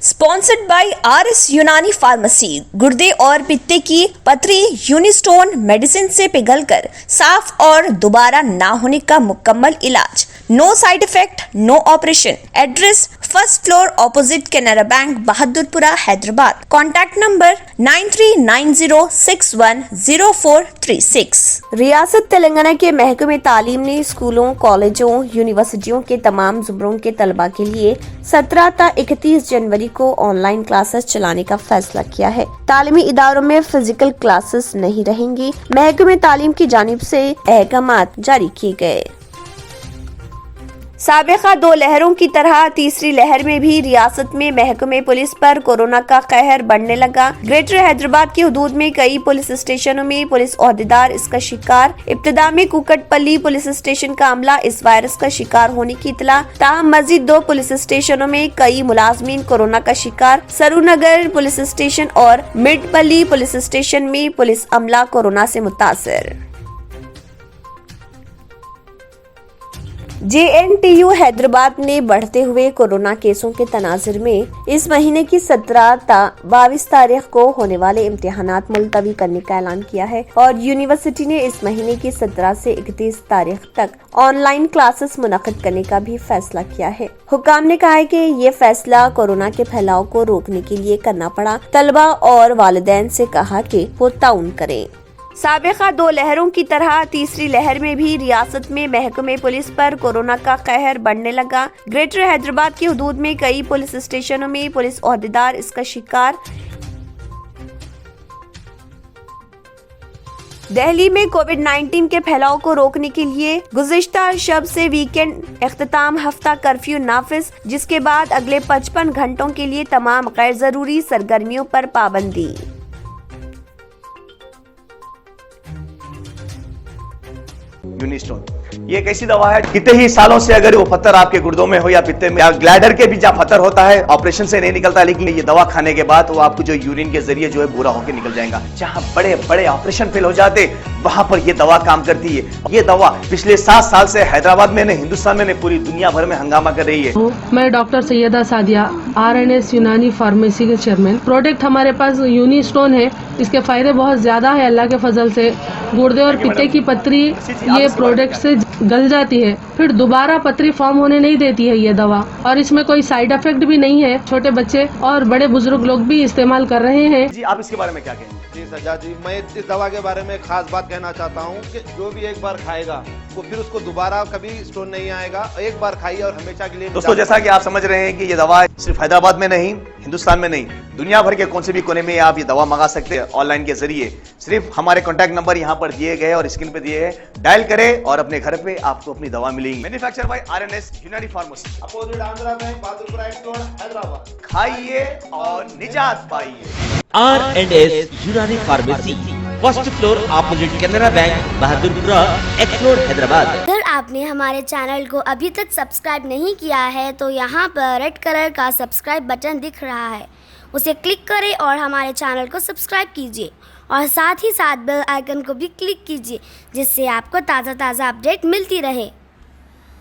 Sponsored by RS यूनानी pharmacy. गुर्दे और पित्ते की पथरी यूनिस्टोन मेडिसिन से पिघलकर साफ और दोबारा ना होने का मुकम्मल इलाज। No side effect, no operation. Address first floor opposite Canara Bank, Bahadurpura, Hyderabad. Contact number 9390610436। रियासत तेलंगाना के महकमे तालीम ने स्कूलों, कॉलेजों, यूनिवर्सिटियों के तमाम जुमरों के तलबा के लिए 17 ता 31 जनवरी को ऑनलाइन क्लासेस चलाने का फैसला किया है। तालीमी इदारों में फिजिकल क्लासेस नहीं रहेंगी। महकमे तालीम की जानिब से अहकामात जारी किए गए। साबिका दो लहरों की तरह तीसरी लहर में भी रियासत में महकमे पुलिस पर कोरोना का कहर बढ़ने लगा। ग्रेटर हैदराबाद की हदूद में कई पुलिस स्टेशनों में पुलिस ओहदेदार इसका शिकार। इब्तिदा में कुकटपल्ली पुलिस स्टेशन का अमला इस वायरस का शिकार होने की इतला। ताहम मजीद 2 पुलिस स्टेशनों में कई मुलाजमीन कोरोना का शिकार। सरूनगर पुलिस स्टेशन और मिडपल्ली पुलिस स्टेशन में पुलिस अमला कोरोना से मुतासर। JNTU हैदराबाद ने बढ़ते हुए कोरोना केसों के तनाजुर में इस महीने की 17 ता 22 तारीख को होने वाले इम्तिहानात मुलतवी करने का ऐलान किया है और यूनिवर्सिटी ने इस महीने की 17 से 31 तारीख तक ऑनलाइन क्लासेस मुनक्किद करने का भी फैसला किया है। हुकाम ने कहा है कि ये फैसला कोरोना के फैलाव को रोकने के लिए करना पड़ा। तलबा और वालिदैन से कहा कि वो ताउन करें। साबिका 2 लहरों की तरह तीसरी लहर में भी रियासत में महकमे पुलिस पर कोरोना का कहर बढ़ने लगा। ग्रेटर हैदराबाद की हदूद में कई पुलिस स्टेशनों में पुलिस ओहदेदार इसका शिकार। दिल्ली में कोविड-19 के फैलाव को रोकने के लिए गुज़िश्ता शब से वीकेंड इख्तिताम हफ्ता कर्फ्यू नाफिज, जिसके बाद अगले 55 घंटों के लिए तमाम गैर जरूरी सरगर्मियों पर पाबंदी। यूनिस्टोन ये एक ऐसी दवा है, कितने ही सालों से अगर वो पत्थर आपके गुर्दों में हो या पित्ते में या ग्लैडर के भी जहाँ पत्थर होता है, ऑपरेशन से नहीं निकलता, लेकिन ये दवा खाने के बाद वो आपको जो यूरिन के जरिए जो है पूरा होकर निकल जाएगा। जहाँ बड़े बड़े ऑपरेशन फेल हो जाते वहां पर ये दवा काम करती है। ये दवा पिछले 7 साल से हैदराबाद में नहीं, हिंदुस्तान में नहीं, पूरी दुनिया भर में हंगामा कर रही है। मैं डॉक्टर सैयदा सादिया, RNS यूनानी फार्मेसी के चेयरमैन। प्रोडक्ट हमारे पास यूनिस्टोन है। इसके फायदे बहुत ज्यादा है अल्लाह के फजल से। गुर्दे और पित्ते की पथरी ये प्रोडक्ट से गल जाती है, फिर दोबारा पथरी फॉर्म होने नहीं देती है ये दवा, और इसमें कोई साइड इफेक्ट भी नहीं है। छोटे बच्चे और बड़े बुजुर्ग लोग भी इस्तेमाल कर रहे हैं। जी आप इसके बारे में क्या कहेंगे? जी सज्जाद जी, मैं इस दवा के बारे में खास बात कहना चाहता हूँ कि जो भी एक बार खाएगा वो फिर उसको दोबारा कभी स्टोन नहीं आएगा। एक बार खाइए और हमेशा के लिए। दोस्तों जैसा कि आप समझ रहे हैं कि ये दवा सिर्फ हैदराबाद में नहीं, हिंदुस्तान में नहीं, दुनिया भर के कौन से भी कोने में आप ये दवा मंगा सकते हैं ऑनलाइन के जरिए। सिर्फ हमारे कॉन्टैक्ट नंबर यहाँ पर दिए गए और स्क्रीन पे दिए हैं, डायल करें और अपने घर पे आपको अपनी दवा मिलेगी। मैन्युफैक्चर बाय RNS यूनानी pharmacy, opposite Andhra bank, Bahadurpura export, Hyderabad. खाइए और निजात पाइए। RNS यूनानी pharmacy, first floor opposite Canara Bank, Bahadurpura, explore, Hyderabad. अगर आपने हमारे चैनल को अभी तक सब्सक्राइब नहीं किया है तो यहाँ पर रेड कलर का सब्सक्राइब बटन दिख रहा है, उसे क्लिक करें और हमारे चैनल को सब्सक्राइब कीजिए और साथ ही साथ बेल आइकन को भी क्लिक कीजिए, जिससे आपको ताज़ा अपडेट मिलती रहे।